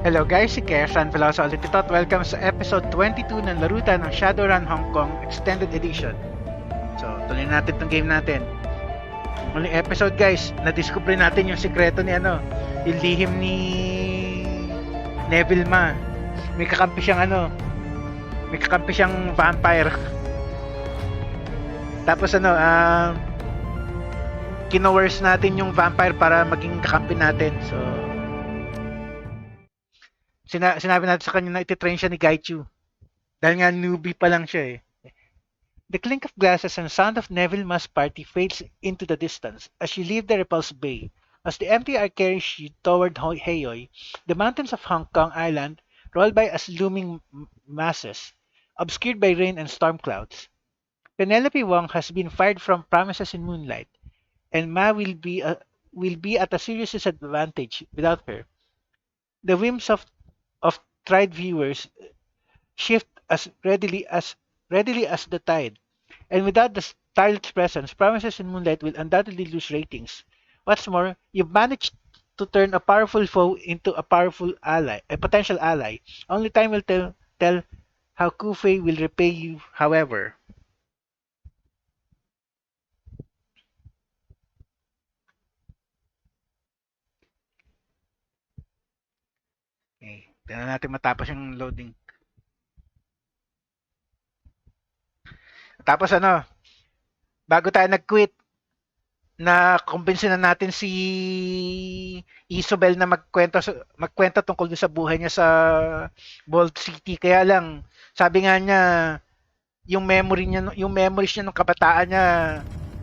Hello guys, si Kesan Veloso ulit ito at welcome sa episode 22 ng larutan ng Shadowrun Hong Kong Extended Edition. So, tuloy natin tong game natin. Muling episode guys, na-discover natin yung sikreto ni yung lihim ni Neville Ma. May kakampi siyang vampire. Tapos kinowers natin yung vampire para maging kakampi natin. So, sinabi natin sa kanya na ititrain siya ni Gaichu. Dahil nga newbie pa lang siya eh. The clink of glasses and sound of Neville Ma's party fades into the distance as you leave the repulsed bay. As the MTR carries you toward Heyoy, the mountains of Hong Kong Island roll by as looming masses, obscured by rain and storm clouds. Penelope Wong has been fired from Promises in Moonlight, and Ma will be at a serious disadvantage without her. The whims of tried viewers shift as readily as the tide, and without the starlet's presence, Promises in Moonlight will undoubtedly lose ratings. What's more, you've managed to turn a powerful foe into a potential ally. Only time will tell how Kufei will repay you, however. Okay, tingnan natin matapos yung loading. Tapos bago tayo nag-quit, na kumbinsin na natin si Isobel na magkwenta tungkol sa buhay niya sa Bolt City. Kaya lang, sabi nga niya, yung memories niya nung kabataan niya,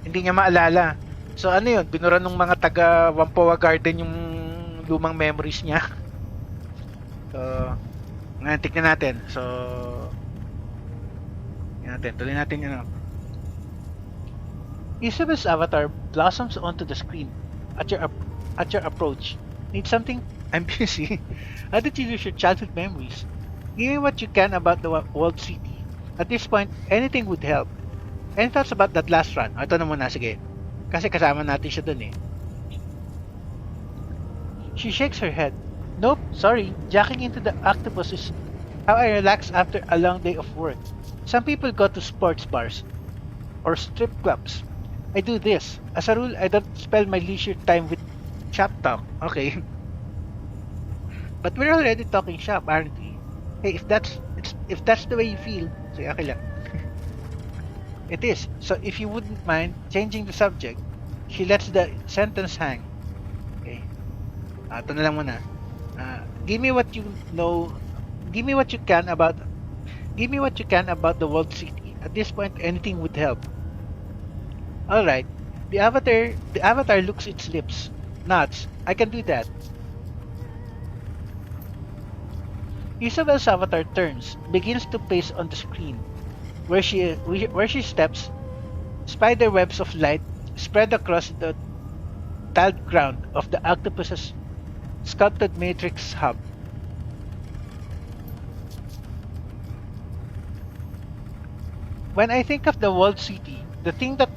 hindi niya maalala. So yun, binura nung mga taga Whampoa Garden yung lumang memories niya. So, ngayon, tignan natin. So, tuloy natin yun. Isabel's avatar blossoms onto the screen at your approach. Need something? I'm busy. How did you lose your childhood memories? Give me what you can about the walled city. At this point, anything would help. Any thoughts about that last run? Ito na muna, sige. Kasi kasama natin siya dun eh. She shakes her head. Nope, sorry. Jacking into the octopus is how I relax after a long day of work. Some people go to sports bars or strip clubs. I do this. As a rule, I don't spend my leisure time with shop talk. Okay. But we're already talking shop, aren't we? Hey, if that's the way you feel, sige, okay lang. It is. So if you wouldn't mind changing the subject, she lets the sentence hang. Okay. Ito na lang muna. Give me what you know. Give me what you can about the walled city. At this point, anything would help. All right. The avatar looks its lips, nods. I can do that. Isabel's avatar turns, begins to pace on the screen. Where she steps, spider webs of light spread across the tiled ground of the octopus's sculpted matrix hub. When I think of the walled city, the thing that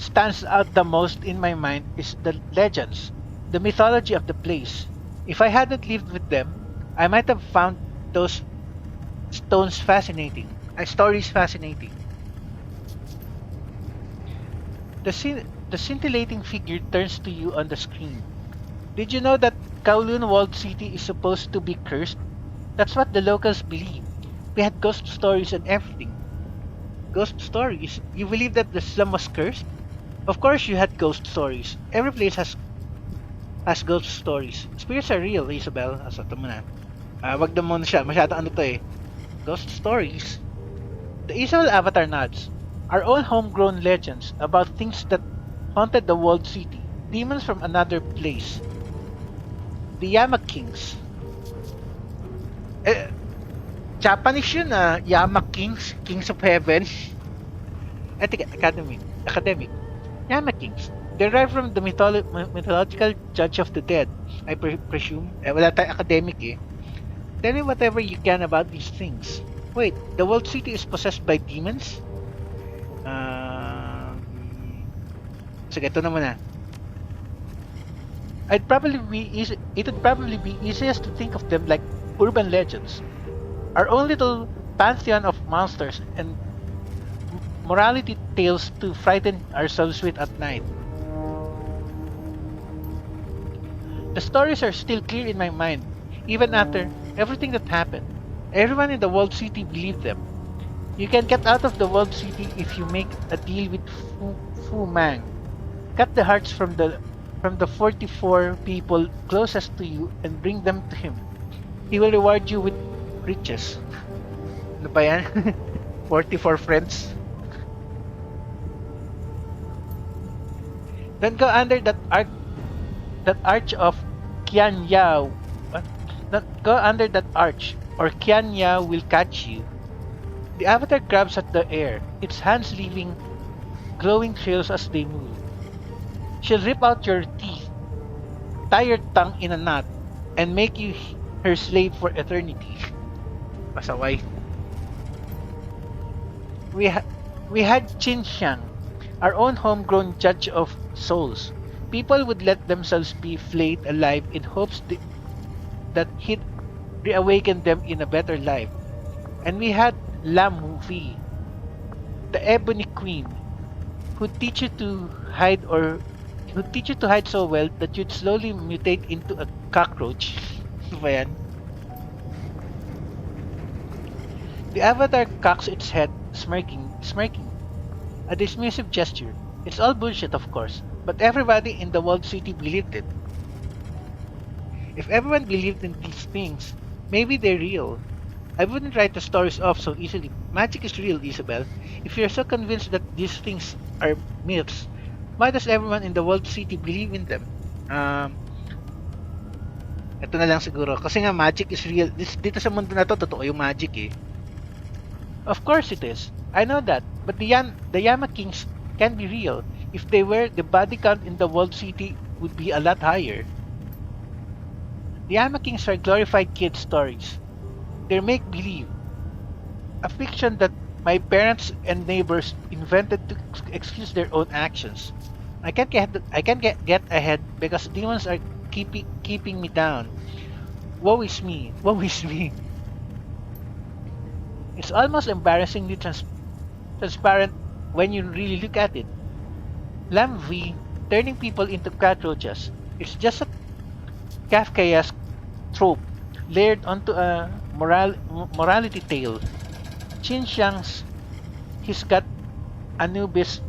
stands out the most in my mind is the legends, the mythology of the place. If I hadn't lived with them, I might have found those stories fascinating. The scintillating figure turns to you on the screen. Did you know that Kowloon Walled City is supposed to be cursed? That's what the locals believe. We had ghost stories and everything. Ghost stories? You believe that the slum was cursed? Of course you had ghost stories. Every place has ghost stories. Spirits are real, Isabel. Asa ito muna. Wag na muna siya. Masyadong to eh. Ghost stories. The Isabel avatar nods. Our own homegrown legends about things that haunted the walled city. Demons from another place. The Yamak Kings. Japanese yun Yamak Kings. Kings of Heaven. Academic. Yamak Kings. Derived from the mythological judge of the dead. I presume. Wala tayong academic eh. Tell me whatever you can about these things. Wait, the walled city is possessed by demons? Sige, ito na muna. It would probably be easiest to think of them like urban legends, our own little pantheon of monsters and morality tales to frighten ourselves with at night. The stories are still clear in my mind, even after everything that happened. Everyone in the world city believed them. You can get out of the world city if you make a deal with Fu Mang. Cut the hearts from the 44 people closest to you and bring them to him. He will reward you with riches. Ano ba yan? 44 friends. Then go under that arch of Kian Yao. What? Go under that arch, or Kian Yao will catch you. The avatar grabs at the air, its hands leaving glowing trails as they move. She'll rip out your teeth, tie your tongue in a knot, and make you her slave for eternity. Pasaway. We, ha- we had Qin Xiang, our own homegrown judge of souls. People would let themselves be flayed alive in hopes that he'd reawaken them in a better life. And we had Lam Vi, the Ebony Queen, who teach you to hide or who teach you to hide so well that you'd slowly mutate into a cockroach. Ano ba yan? The avatar cocks its head, smirking. A dismissive gesture. It's all bullshit, of course, but everybody in the walled city believed it. If everyone believed in these things, maybe they're real. I wouldn't write the stories off so easily. Magic is real, Isabel. If you're so convinced that these things are myths, why does everyone in the walled city believe in them? Ito na lang siguro. Kasi nga magic is real. Dito sa mundo na to, totoo yung magic eh. Of course it is. I know that. But the Yama Kings can be real. If they were, the body count in the world city would be a lot higher. The Yama Kings are glorified kid stories. They're make-believe. A fiction that my parents and neighbors invented to excuse their own actions. I can't get ahead because demons are keeping me down. Woe is me. Woe is me. It's almost embarrassingly transparent when you really look at it. Lam V turning people into cockroaches. It's just a Kafkaesque trope layered onto a morality tale. Qin Xiang's he's got Anubis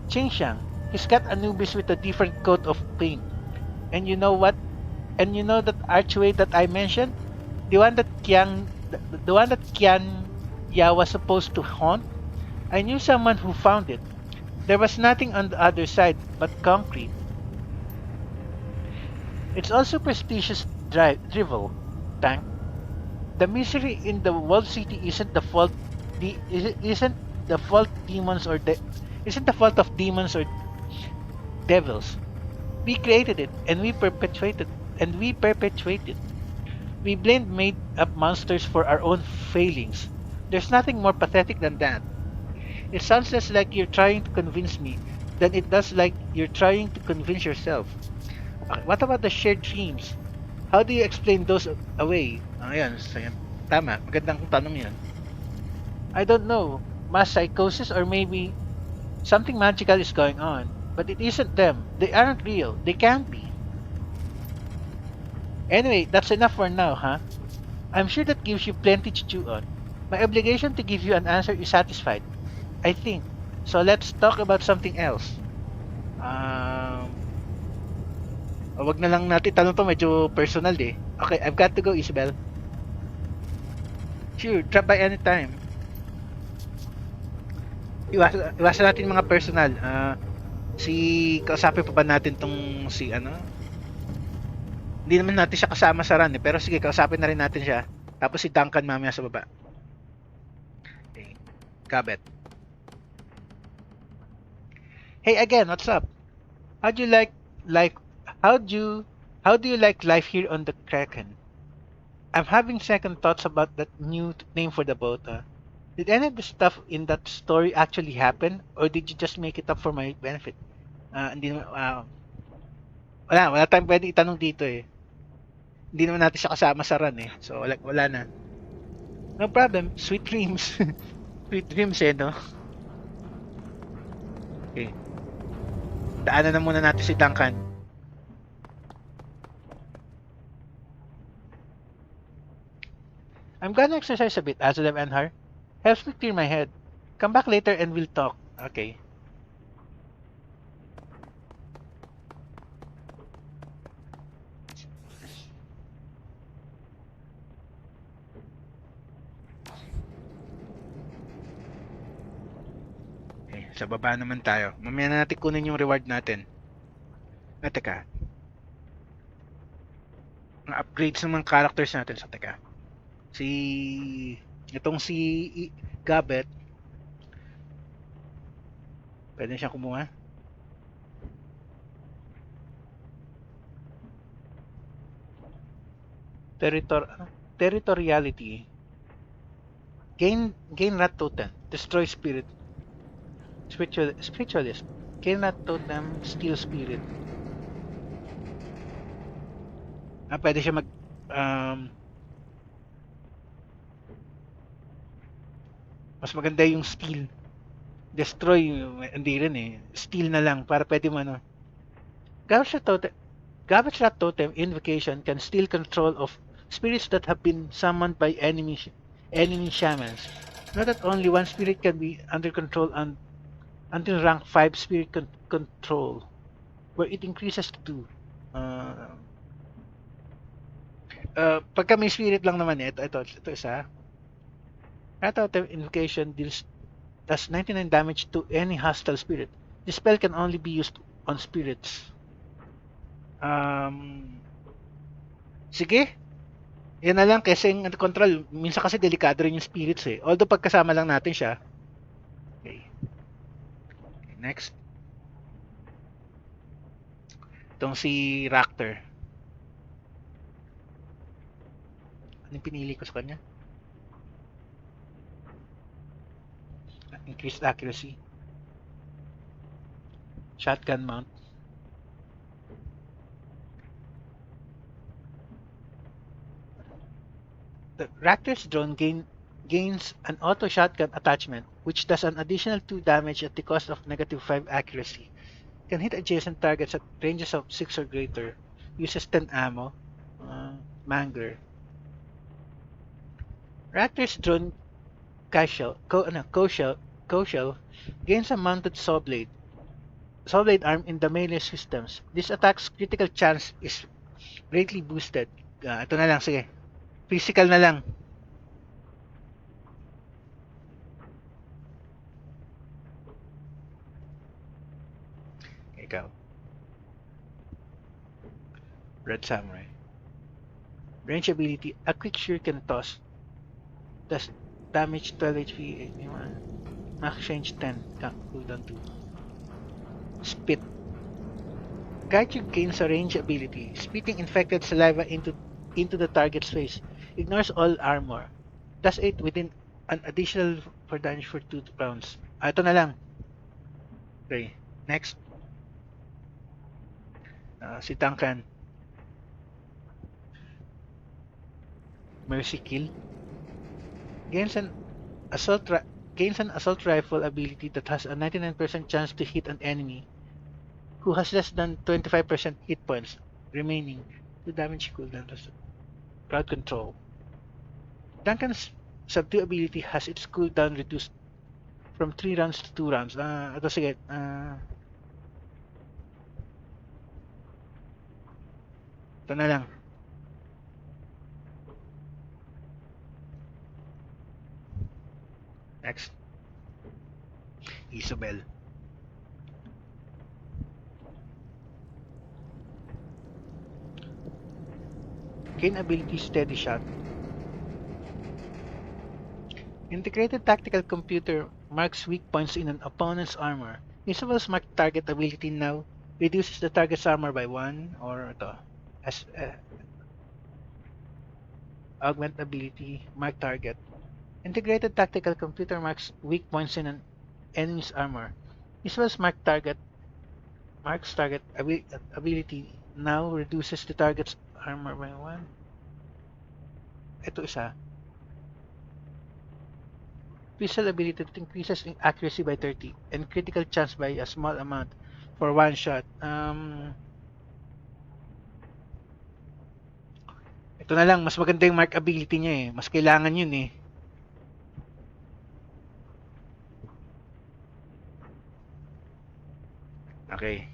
Qin Xiang. He's got Anubis with a different coat of paint. And you know what? And you know that archway that I mentioned? The one that Kian Ya was supposed to haunt? I knew someone who found it. There was nothing on the other side but concrete. It's all superstitious drivel, Tank. The misery in the walled city isn't the fault demons or isn't the fault of demons or devils. We created it and we perpetuate it. We blamed made up monsters for our own failings. There's nothing more pathetic than that. It sounds less like you're trying to convince me than it does like you're trying to convince yourself. Okay, what about the shared dreams? How do you explain those away? Ayan, so yan. Tama, magandang tanong yan. I don't know. Mass psychosis or maybe something magical is going on. But it isn't them. They aren't real. They can't be. Anyway, that's enough for now, huh? I'm sure that gives you plenty to chew on. My obligation to give you an answer is satisfied. I think. So let's talk about something else. Um, wag na lang natin tanong to, medyo personal eh. Okay, I've got to go, Isabel. Sure, drop by anytime. Iwasan natin mga personal. Si kausapin pa ba natin tong si ano? Hindi naman natin siya kasama sa run eh, pero sige, kausapin na rin natin siya. Tapos si Duncan mamaya sa baba. Okay. Kabet. Hey again, what's up? How do you like how do you how do you like life here on the Kraken? I'm having second thoughts about that new name for the boat. Did any of the stuff in that story actually happen, or did you just make it up for my benefit? Hindi naman, Wala tayong pwede itanong dito eh. Hindi naman natin siya kasama sa run eh. So, wala na. No problem. Sweet dreams. Sweet dreams eh, no? Okay. Daanan na muna natin si Duncan. I'm gonna exercise a bit, Azulem and her. Helps me clear my head. Come back later and we'll talk. Okay. Okay, sa baba naman tayo. Mamaya na natin kunin yung reward natin. Teka. Ang upgrades ng mga characters natin. So, teka. Itong si Gabet. Pwede siyang kumuha. Territoriality. Gain rat totem. Destroy spirit. Spiritualist. Gain rat totem. Steal spirit. Pwede siya mas maganda yung steal. Destroy, hindi rin eh. Steal na lang para pwede mo ano. Garbage rat totem invocation can steal control of spirits that have been summoned by enemy shamans. Note that only one spirit can be under control until rank 5 spirit control, where it increases to 2. Pagka may spirit lang naman ito isa. Rat totem invocation does 99 damage to any hostile spirit. This spell can only be used on spirits. Sige. Yan na lang kasi yung control. Minsan kasi delikado rin yung spirits eh. Although pagkasama lang natin siya. Okay. Next. Itong si Racter. Anong pinili ko sa kanya? Increased accuracy. Shotgun mount. The Racter's drone gains an auto shotgun attachment, which does an additional 2 damage at the cost of -5 accuracy. Can hit adjacent targets at ranges of 6 or greater. Uses 10 ammo. Manger. Racter's drone Koshel gains a mounted saw blade arm in the melee systems. This attack's critical chance is greatly boosted. Ito na lang, sige. Physical na lang. Ikaw. Red Samurai. Range ability, a quick shuriken toss. Does damage 12 HP. Max range 10. Cooldown 2. Spit. Gaichu gains a range ability, spitting infected saliva into the target's face. Ignores all armor. Does 8 within an additional for damage for 2 rounds. Ito na lang. Okay. Next. Si Duncan. Mercy kill. Gains an assault rifle ability that has a 99% chance to hit an enemy who has less than 25% hit points remaining. 2 damage cooldown. Crowd control. Duncan's subdue ability has its cooldown reduced from 3 rounds to 2 rounds. Ito sige. Ito na lang. Next. Isabel. Gain ability steady shot. Integrated tactical computer marks weak points in an opponent's armor. Isabel's mark target ability now reduces the target's armor by 1 or ito. Augment ability mark target. Integrated tactical computer marks weak points in an enemy's armor. Isabel's marks target ability now reduces the target's armor by 1. Ito isa. Pistol ability that increases in accuracy by 30 and critical chance by a small amount for one shot. Ito na lang, mas maganda yung mark ability niya eh. Mas kailangan yun eh. Okay.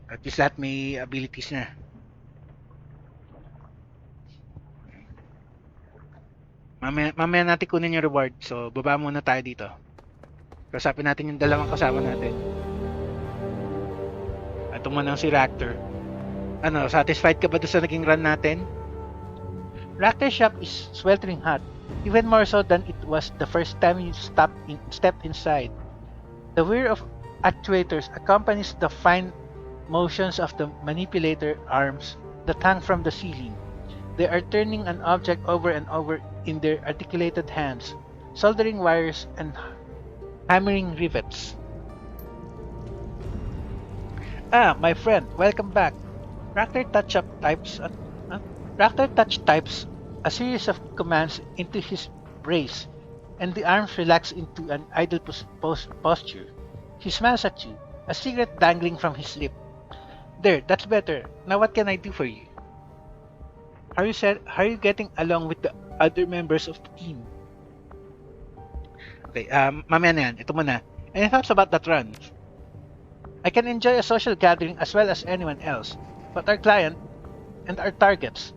At least lahat may abilities na. Mamaya natin kunin yung reward. So, baba muna tayo dito. Kasapin natin yung dalawang kasama natin. Ito muna si Racter. Ano, satisfied ka ba doon sa naging run natin? Racter's shop is sweltering hot. Even more so than it was the first time you stepped inside. The whir of actuators accompanies the fine motions of the manipulator arms that hang from the ceiling. They are turning an object over and over in their articulated hands, soldering wires and hammering rivets. Ah, my friend, welcome back. Racter types a series of commands into his brace, and the arms relax into an idle posture. He smiles at you, a cigarette dangling from his lip. There, that's better. Now what can I do for you? How are you getting along with the other members of the team? Okay, mamaya na yan. Ito muna. Any thoughts about that run? I can enjoy a social gathering as well as anyone else, but our client and our targets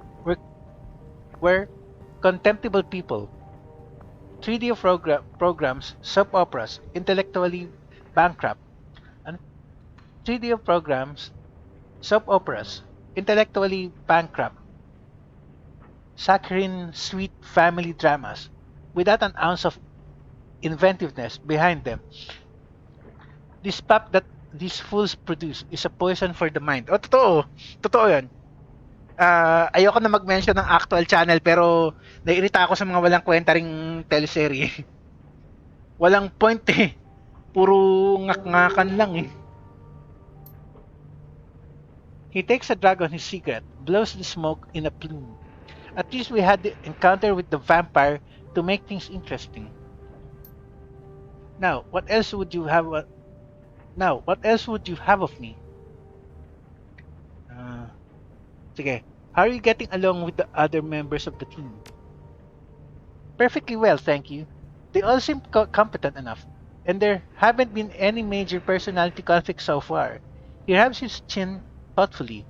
were contemptible people. 3D programs, soap operas, intellectually bankrupt. And 3D programs, soap operas, intellectually bankrupt, saccharine, sweet family dramas without an ounce of inventiveness behind them. This pop that these fools produce is a poison for the mind. Oh, totoo. Totoo yan. Ayoko na mag-mention ng actual channel pero naiirita ako sa mga walang kwenta ring teleserye. Walang point eh. Puro ngak-ngakan lang eh. He takes a drag on his cigarette, blows the smoke in a plume. At least we had the encounter with the vampire to make things interesting. Now, what else would you have of me? Sige, how are you getting along with the other members of the team? Perfectly well, thank you. They all seem competent enough, and there haven't been any major personality conflicts so far. He rubs his chin thoughtfully.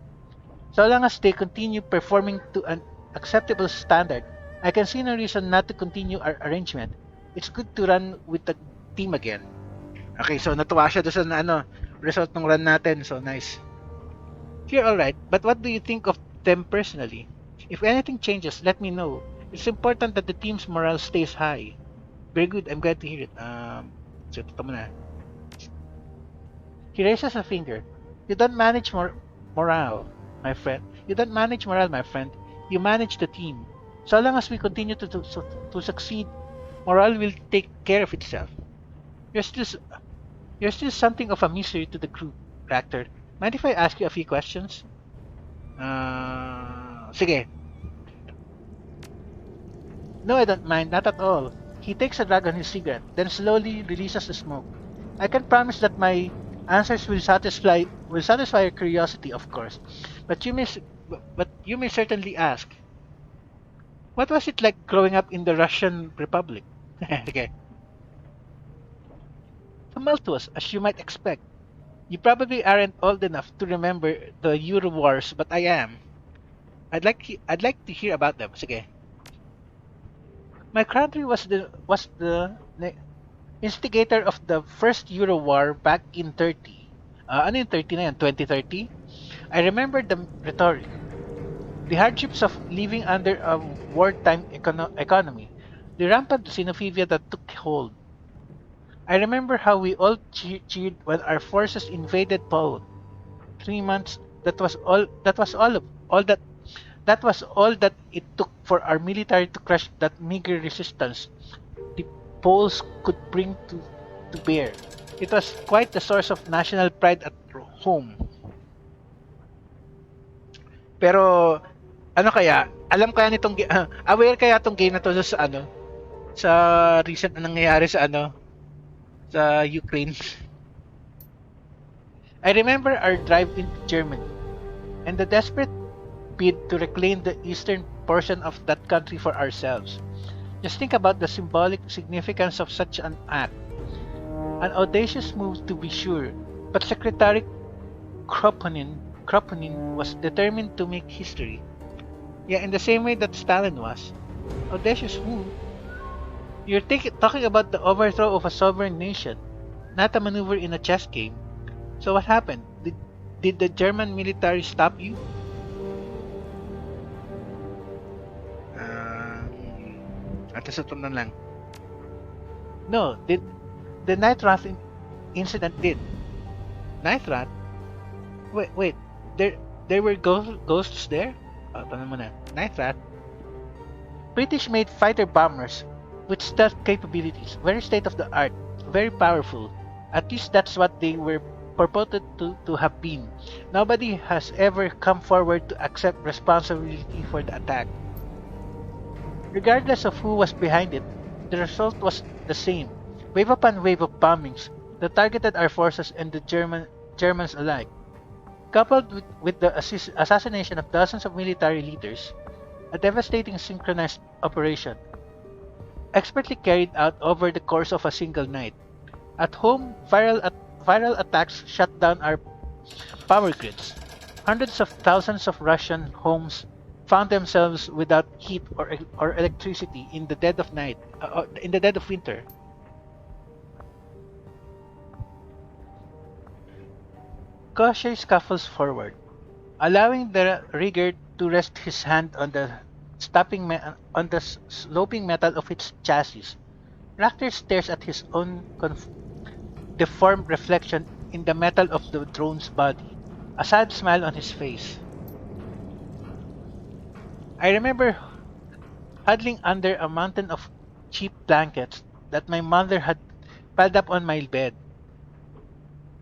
So long as they continue performing to an acceptable standard, I can see no reason not to continue our arrangement. It's good to run with the team again. Okay, so natuwa siya doon sa result ng run natin. So nice. You're alright, but what do you think of them personally? If anything changes, let me know. It's important that the team's morale stays high. Very good, I'm glad to hear it. So ito muna. He raises a finger. You don't manage morale, my friend. You don't manage morale, my friend. You manage the team. So long as we continue to succeed, morale will take care of itself. You're still something of a mystery to the group, Racter. Mind if I ask you a few questions? Sige. No, I don't mind, not at all. He takes a drag on his cigarette, then slowly releases the smoke. I can promise that my answers will satisfy your curiosity, of course. But you may certainly ask, what was it like growing up in the Russian Republic? Okay. Tumultuous, as you might expect. You probably aren't old enough to remember the Euro Wars, but I am. I'd like to hear about them. Sige. My country was the instigator of the first Euro War back in 30. Ano yung 30 na yan? 2030? I remember the rhetoric. The hardships of living under a wartime economy. The rampant xenophobia that took hold. I remember how we all cheered when our forces invaded Poland. 3 months. That was all that it took for our military to crush that meager resistance the Poles could bring to bear. It was quite the source of national pride at home. Pero ano kaya? Alam kaya nitong aware kaya tong game na to sa ano? Sa recent na nangyayari sa ano? Sa Ukraine. I remember our drive into Germany and the desperate bid to reclaim the eastern portion of that country for ourselves. Just think about the symbolic significance of such an act. An audacious move to be sure, but Secretary Kropotkin was determined to make history. Yeah, in the same way that Stalin was. Audacious move. You're talking about the overthrow of a sovereign nation, not a maneuver in a chess game. So what happened? Did the German military stop you? At sa na lang. No, the Night Rat incident did. Night Rat? Wait. There were ghosts there? Tanong mo na. Night Rat? British-made fighter bombers with stealth capabilities, very state-of-the-art, very powerful. At least that's what they were purported to have been. Nobody has ever come forward to accept responsibility for the attack. Regardless of who was behind it, the result was the same. Wave upon wave of bombings that targeted our forces and the Germans alike. Coupled with the assassination of dozens of military leaders, a devastating synchronized operation, expertly carried out over the course of a single night. At home, viral attacks shut down our power grids. Hundreds of thousands of Russian homes found themselves without heat or electricity in the dead of night, in the dead of winter. Koshir scuffles forward, allowing the rigger to rest his hand on the sloping metal of its chassis. Racter stares at his own deformed reflection in the metal of the drone's body, a sad smile on his face. I remember huddling under a mountain of cheap blankets that my mother had piled up on my bed.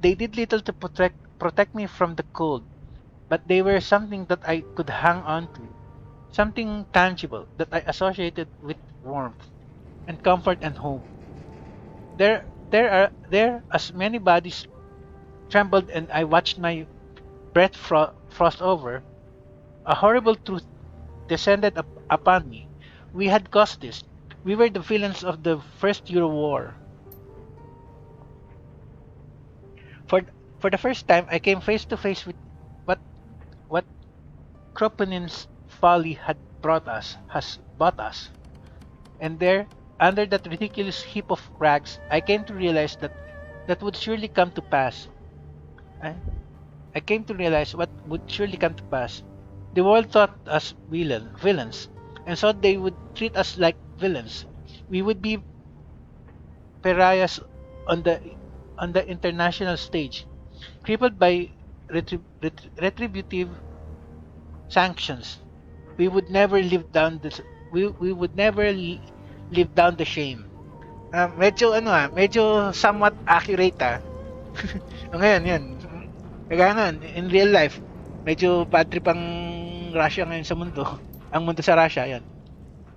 They did little to protect me from the cold, but they were something that I could hang on to, something tangible that I associated with warmth and comfort and home. There as many bodies trembled and I watched my breath frost over. A horrible truth descended upon me. We had caused this. We were the villains of the First Euro War. For for the first time, I came face to face with what what Kropotkin's folly has brought us. And there, under that ridiculous heap of rags, I came to realize that would surely come to pass. I, I came to realize what would surely come to pass. The world thought us villains, and so they would treat us like villains. We would be pariahs on the international stage, crippled by retributive sanctions. We would never live down this. We would never live down the shame. Medyo somewhat accurate Ngayon, yan. Kaya nga, in real life, medyo bad trip ang Russia ngayon sa mundo. Ang mundo sa Russia, yan.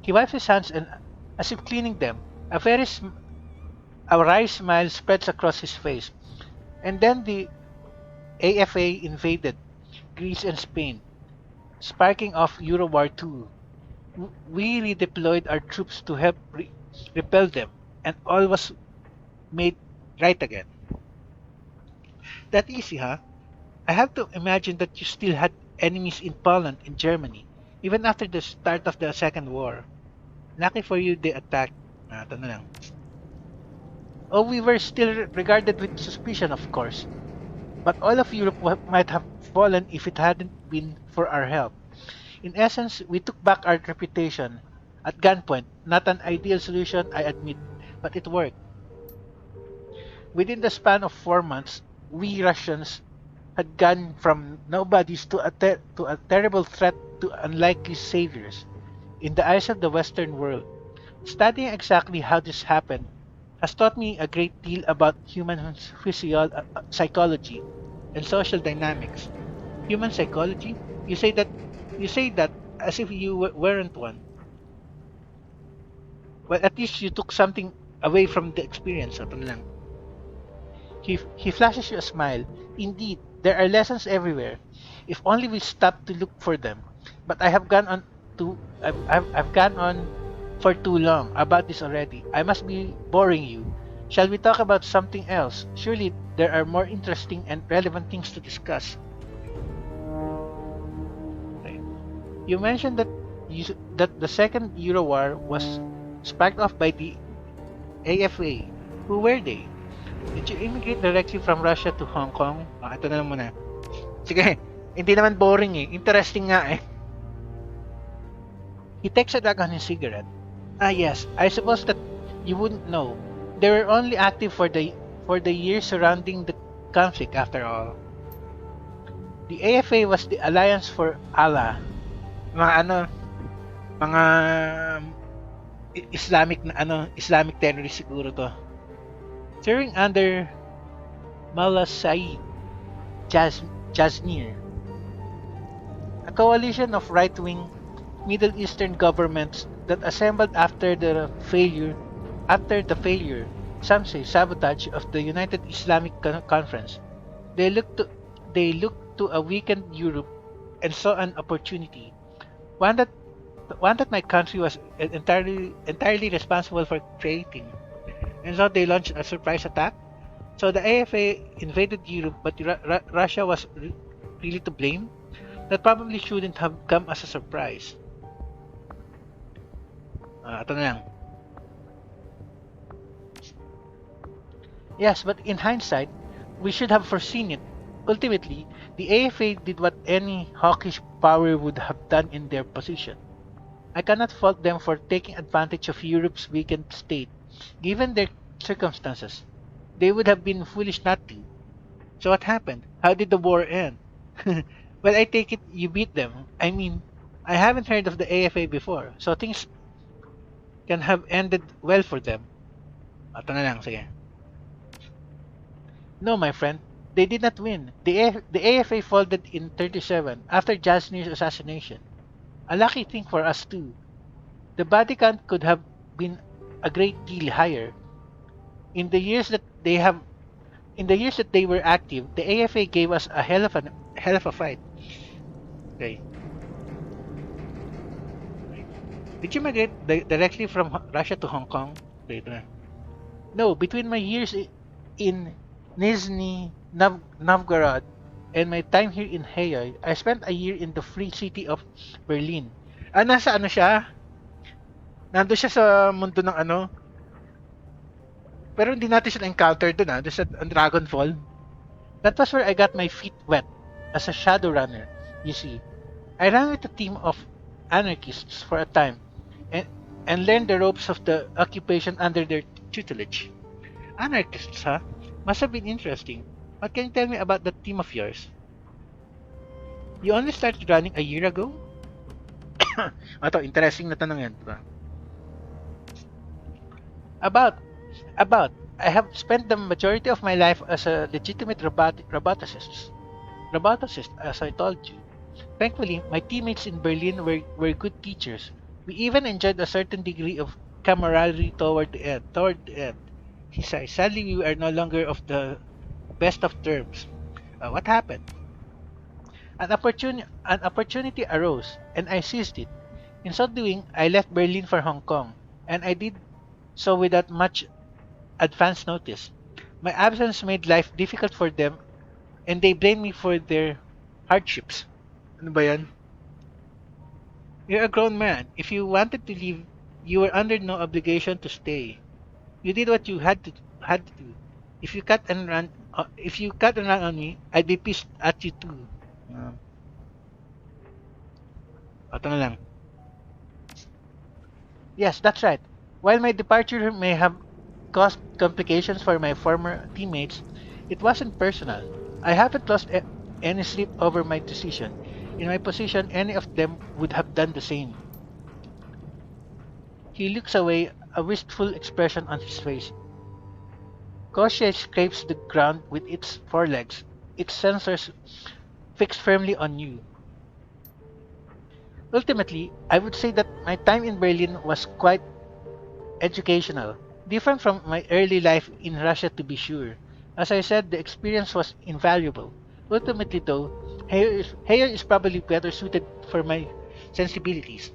He wipes his hands and as if cleaning them. A wry smile spreads across his face. And then the AFA invaded Greece and Spain, sparking off Euro War II. We redeployed our troops to help repel them, and all was made right again. That easy, huh? I have to imagine that you still had enemies in Poland and Germany, even after the start of the Second War. Lucky for you, they attacked. Ito na lang. Oh, we were still regarded with suspicion, of course. But all of Europe might have fallen if it hadn't been for our help. In essence, we took back our reputation at gunpoint. Not an ideal solution, I admit, but it worked. Within the span of 4 months, we Russians had gone from nobodies to a terrible threat to unlikely saviors in the eyes of the Western world. Studying exactly how this happened has taught me a great deal about human psychology and social dynamics. Human psychology? You say that as if you weren't one. Well, at least you took something away from the experience. Ito na lang. He flashes you a smile. Indeed, there are lessons everywhere. If only we stop to look for them. But I've gone on for too long about this already. I must be boring you. Shall we talk about something else? Surely there are more interesting and relevant things to discuss. Okay. You mentioned that the second Euro War was sparked off by the AFA. Who were they? Did you immigrate directly from Russia to Hong Kong? Ito na lang muna. Sige, hindi naman boring eh. Interesting nga eh. He takes a drag on his cigarette. Ah yes, I suppose that you wouldn't know. They were only active for the years surrounding the conflict after all. The AFA was the Alliance for Allah. Mga Islamic terrorist siguro to. Serving under Mullah Said Jaznir, a coalition of right-wing Middle Eastern governments that assembled after the failure, some say sabotage of the United Islamic Conference. They looked to a weakened Europe and saw an opportunity, one that my country was entirely responsible for creating. And so they launched a surprise attack. So the AFA invaded Europe, but Russia was really to blame. That probably shouldn't have come as a surprise. Ito na lang. Yes, but in hindsight, we should have foreseen it. Ultimately, the AFA did what any hawkish power would have done in their position. I cannot fault them for taking advantage of Europe's weakened state. Given their circumstances, they would have been foolish not to. So what happened? How did the war end? Well, I take it you beat them. I mean, I haven't heard of the AFA before, so things can have ended well for them. Ito na lang, sige. No, my friend, they did not win. The AFA folded in 37 after Jasnir's assassination. A lucky thing for us too. The body count could have been a great deal higher. In the years that they were active, the AFA gave us a hell of a fight. Okay. Did you migrate directly from Russia to Hong Kong? Wait, no, between my years in Nizhny Novgorod and my time here in Hayoy, I spent a year in the free city of Berlin. Nasa siya? Nandun siya sa mundo ng pero hindi natin siya na-encounter doon doon sa Dragonfall. That was where I got my feet wet as a Shadowrunner, you see. I ran with a team of anarchists for a time and learned the ropes of the occupation under their tutelage. Anarchists, huh? Must have been interesting. What can you tell me about that team of yours? You only started running a year ago? Ito, interesting na tanong yan. About. I have spent the majority of my life as a legitimate roboticist, as I told you. Thankfully, my teammates in Berlin were good teachers. We even enjoyed a certain degree of camaraderie toward the end. He said, sadly, we are no longer of the best of terms. What happened? An opportunity arose, and I seized it. In so doing, I left Berlin for Hong Kong, and I did so without much advance notice. My absence made life difficult for them, and they blamed me for their hardships. Ano ba yan? You're a grown man. If you wanted to leave, you were under no obligation to stay. You did what you had to do. If you cut and run on me, I'd be pissed at you too. Ito na lang. Yes, that's right. While my departure may have caused complications for my former teammates, it wasn't personal. I haven't lost any sleep over my decision. In my position, any of them would have done the same. He looks away, a wistful expression on his face. Koshie scrapes the ground with its forelegs, its sensors fixed firmly on you. Ultimately, I would say that my time in Berlin was quite educational, different from my early life in Russia to be sure. As I said, the experience was invaluable. Ultimately, though, here is probably better suited for my sensibilities.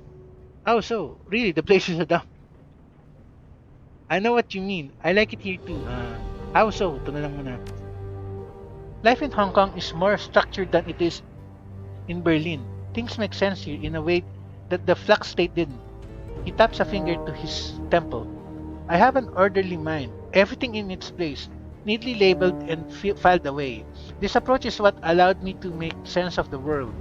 How so? Really, the place is a dump. I know what you mean. I like it here too. How so? Ito na lang muna. Life in Hong Kong is more structured than it is in Berlin. Things make sense here in a way that the Flux State didn't. He taps a finger to his temple. I have an orderly mind, everything in its place, neatly labeled and filed away. This approach is what allowed me to make sense of the world.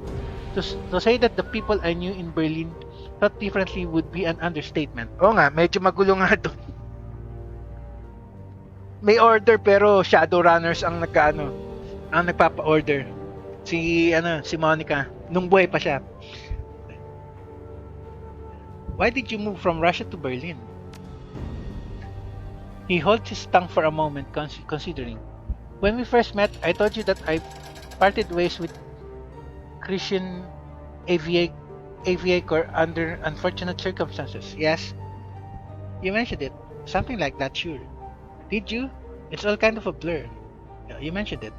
To say that the people I knew in Berlin thought differently would be an understatement. Oo nga, medyo magulo nga doon. May order pero Shadowrunners ang ang nagpapa-order. Si Monica, nung buhay pa siya. Why did you move from Russia to Berlin? He holds his tongue for a moment, considering. When we first met, I told you that I parted ways with Christian Aviator under unfortunate circumstances. Yes, you mentioned it. Something like that, sure. Did you? It's all kind of a blur. Yeah, you mentioned it.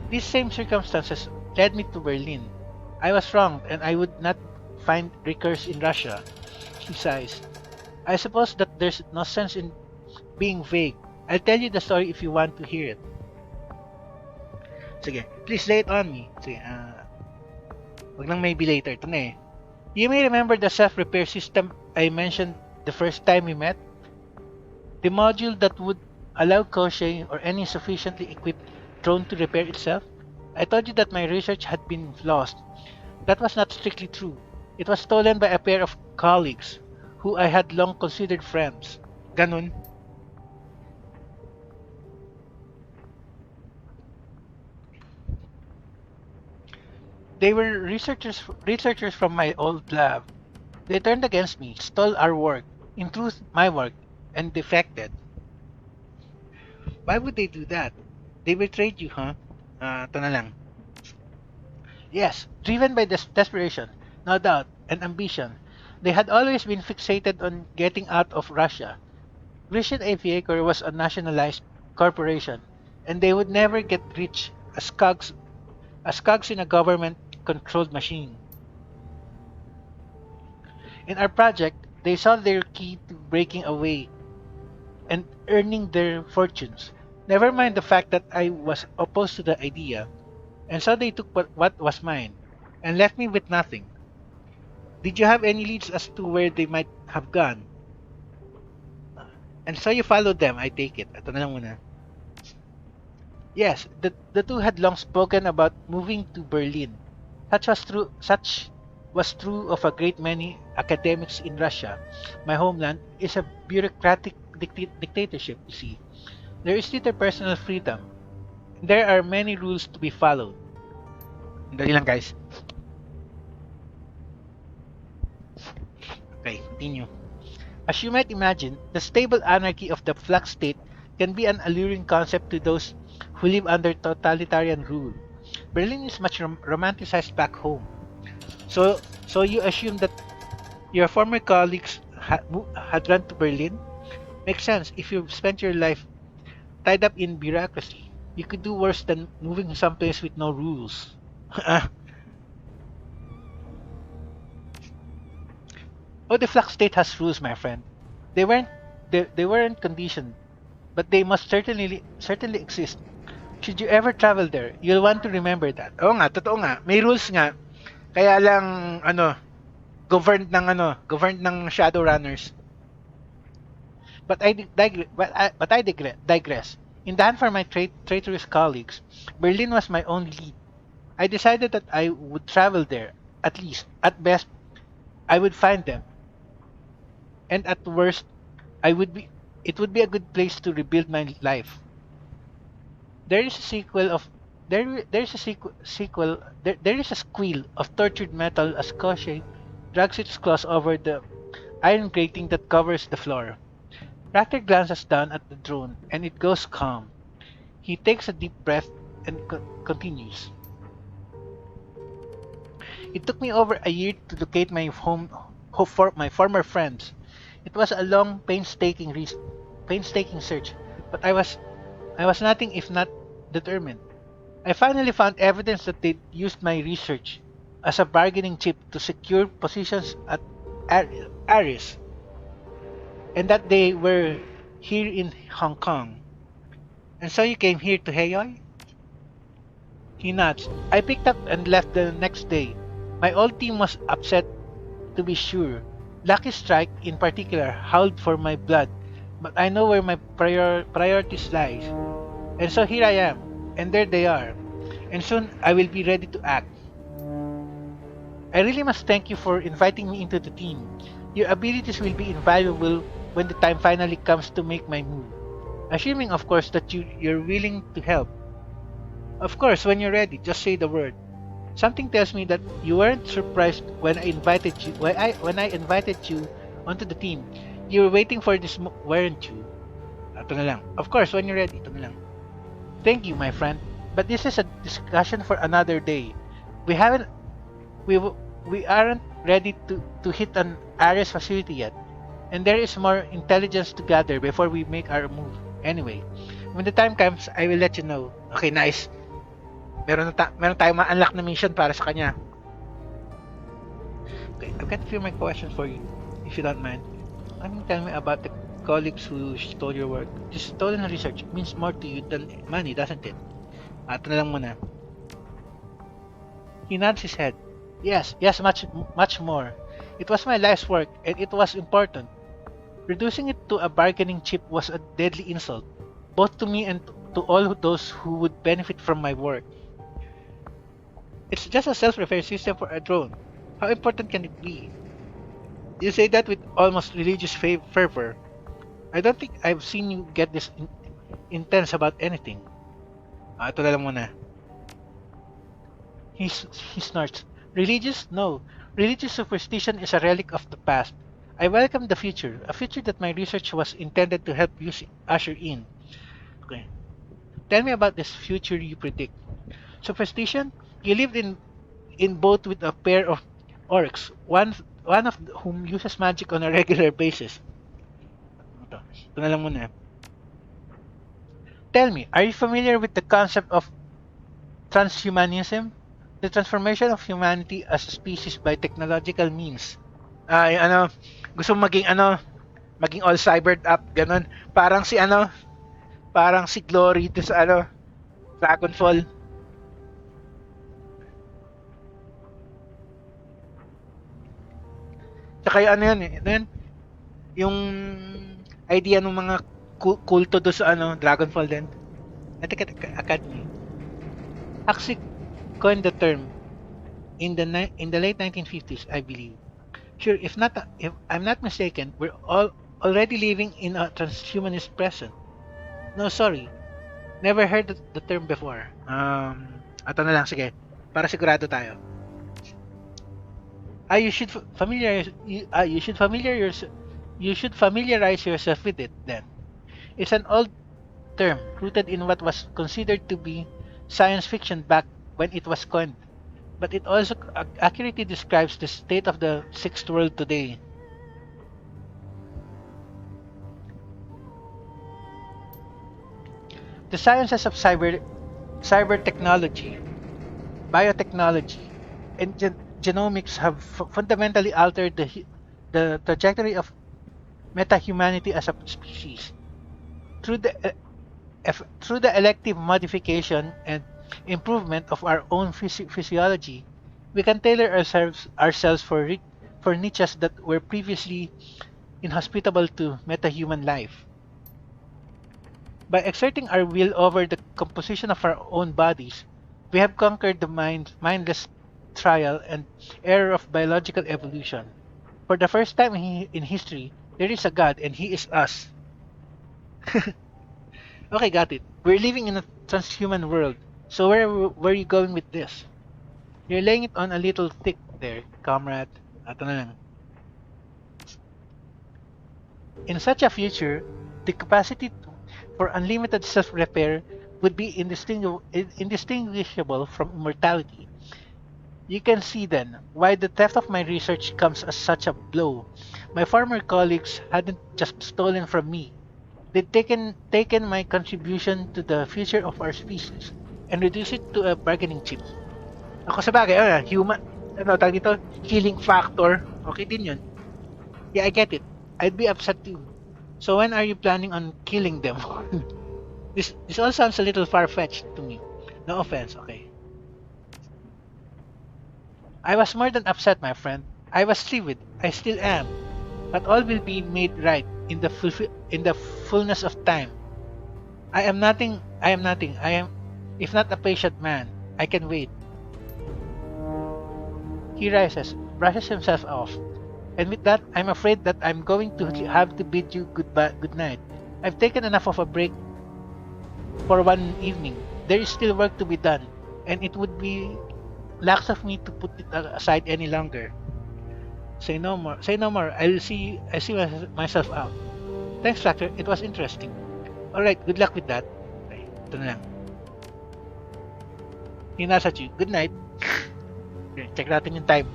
These same circumstances led me to Berlin. I was wrong, and I would not find recurs in Russia. He sighs. I suppose that there's no sense in being vague. I'll tell you the story if you want to hear it. Sige, please lay it on me. Sige, wag lang maybe later. Ito na eh. You may remember the self-repair system I mentioned the first time we met? The module that would allow Koshie or any sufficiently equipped drone to repair itself? I told you that my research had been lost. That was not strictly true. It was stolen by a pair of colleagues who I had long considered friends. Ganun. They were researchers from my old lab. They turned against me, stole our work, in truth, my work, and defected. Why would they do that? They betrayed you, huh? Ito na lang. Yes, driven by desperation, no doubt, and ambition. They had always been fixated on getting out of Russia. Russian Aviator was a nationalized corporation, and they would never get rich as cogs in a government-controlled machine. In our project, they saw their key to breaking away and earning their fortunes. Never mind the fact that I was opposed to the idea, and so they took what was mine and left me with nothing. Did you have any leads as to where they might have gone? And so you followed them, I take it. Ito na lang muna. Yes, the two had long spoken about moving to Berlin. Such was true of a great many academics in Russia. My homeland is a bureaucratic dictatorship, you see. There is little personal freedom. There are many rules to be followed. Dali lang guys. Okay, continue. As you might imagine, the stable anarchy of the flux state can be an alluring concept to those who live under totalitarian rule. Berlin is much romanticized back home. So you assume that your former colleagues had run to Berlin? Makes sense if you've spent your life tied up in bureaucracy. You could do worse than moving someplace with no rules. Oh, the flux state has rules, my friend. They weren't they weren't conditioned, but they must certainly exist. Should you ever travel there, you'll want to remember that. Oo nga, totoo nga. May rules nga. Kaya lang governed ng Shadowrunners. But I digress. In the hunt for my traitorous colleagues, Berlin was my only lead. I decided that I would travel there. At least, at best, I would find them, and at worst, I would be. It would be a good place to rebuild my life. There is a sequel of there is a sequel there is a squeal of tortured metal as Koshi drags its claws over the iron grating that covers the floor. Racter glances down at the drone and it goes calm. He takes a deep breath and continues. It took me over a year to locate my for my former friends. It was a long, painstaking search, but I was nothing if not determined. I finally found evidence that they'd used my research as a bargaining chip to secure positions at Aris, and that they were here in Hong Kong. And so you came here to Hayoy? He nods. I picked up and left the next day. My old team was upset, to be sure. Lucky Strike, in particular, howled for my blood, but I know where my priorities lies. And so here I am, and there they are. And soon I will be ready to act. I really must thank you for inviting me into the team. Your abilities will be invaluable when the time finally comes to make my move. Assuming, of course, that you're willing to help. Of course, when you're ready, just say the word. Something tells me that you weren't surprised when I invited you onto the team. You were waiting for this, weren't you? Ito na lang. Of course, when you're ready, ito na lang. Thank you, my friend. But this is a discussion for another day. We haven't we we aren't ready to hit an Ares facility yet. And there is more intelligence to gather before we make our move. Anyway, when the time comes, I will let you know. Okay, nice. Meron tayong ma-unlock na mission para sa kanya. Okay, I've got a few more questions for you, if you don't mind. Can you tell me about the colleagues who stole your work? This stolen research means more to you than money, doesn't it? Ito na lang muna. He nods his head. Yes, much more. It was my life's work, and it was important. Reducing it to a bargaining chip was a deadly insult, both to me and to all those who would benefit from my work. It's just a self-repair system for a drone. How important can it be? You say that with almost religious fervor. I don't think I've seen you get this intense about anything. Ito na lang muna. He snorts. Religious? No. Religious superstition is a relic of the past. I welcome the future, a future that my research was intended to help you usher in. Okay. Tell me about this future you predict. Superstition? You lived in boat with a pair of orcs, one of whom uses magic on a regular basis. Ito na lang muna. Tell me, are you familiar with the concept of transhumanism? The transformation of humanity as a species by technological means. Gusto maging all cybered up, ganun. Parang si Glory to sa Dragonfall. Saka yung idea ng mga kulto do sa Dragonfall din. I think Academy. Huxley coined the term in the late 1950s, I believe. Sure, if I'm not mistaken, we're all already living in a transhumanist present. No, sorry. Never heard the term before. Ato na lang, sige. Para sigurado tayo. You should familiarize yourself with it then. It's an old term rooted in what was considered to be science fiction back when it was coined, but it also accurately describes the state of the sixth world today. The sciences of cyber technology, biotechnology, and genomics have fundamentally altered the trajectory of meta-humanity as a species. Through the elective modification and improvement of our own physiology, we can tailor ourselves for niches that were previously inhospitable to meta-human life. By exerting our will over the composition of our own bodies, we have conquered the mindless trial and error of biological evolution. For the first time in history, there is a God and He is us. Okay, got it. We're living in a transhuman world. So where are you going with this? You're laying it on a little thick there, comrade. Ato na lang. In such a future, the capacity for unlimited self-repair would be indistinguishable from immortality. You can see then why the theft of my research comes as such a blow. My former colleagues hadn't just stolen from me. They'd taken my contribution to the future of our species and reduced it to a bargaining chip. Ako sa bagay, human, tawag dito, healing factor. Okay din yun. Yeah, I get it. I'd be upset too. So when are you planning on killing them? This all sounds a little far-fetched to me. No offense, okay. I was more than upset, my friend. I was livid. I still am. But all will be made right in the fullness of time. I am nothing. I am, if not a patient man. I can wait. He rises, brushes himself off. And with that, I'm afraid that I'm going to have to bid you good night. I've taken enough of a break for one evening. There is still work to be done, and it would be lax of me to put it aside any longer. Say no more. Say no more. I see myself out. Thanks, Racter. It was interesting. Alright, good luck with that. Okay, ito na lang. Hinasat you. Good night. Okay, check natin yung time.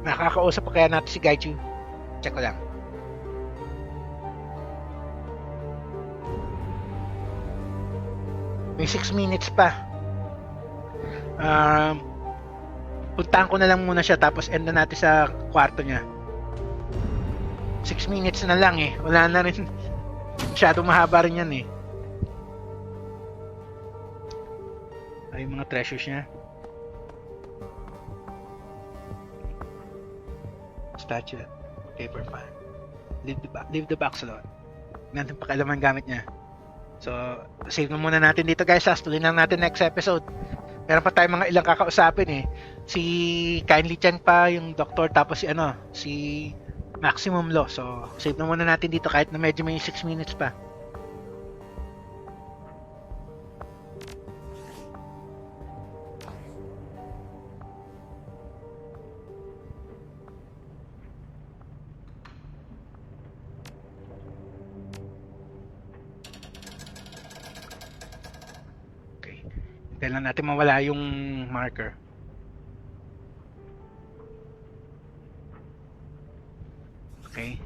Nakakausap pa kaya natin si Gaichu? Check ko lang. May 6 minutes pa. Puntahan ko na lang muna siya tapos end na natin sa kwarto niya. 6 minutes na lang eh. Wala na rin. Masyadong mahaba rin yan eh. Ay, yung mga treasures niya. Statue, paper fan. Leave the box alone. Natin pakialaman gamit niya. So, save na muna natin dito guys. Tuloy na natin next episode. Meron pa tayong mga ilang kakausapin eh. Si Kindly Chan pa, yung doktor, tapos si Maximum Law. So, save na muna natin dito kahit na medyo may 6 minutes pa. Hintayin lang natin mawala yung marker. Okay.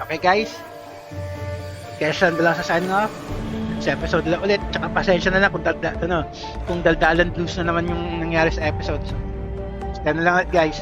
Okay guys. Kaya saan lang sa signing off. Sa episode lang ulit, tsaka pasensya na lang kung daldalan blues na naman yung nangyari sa episode. So, na lang guys.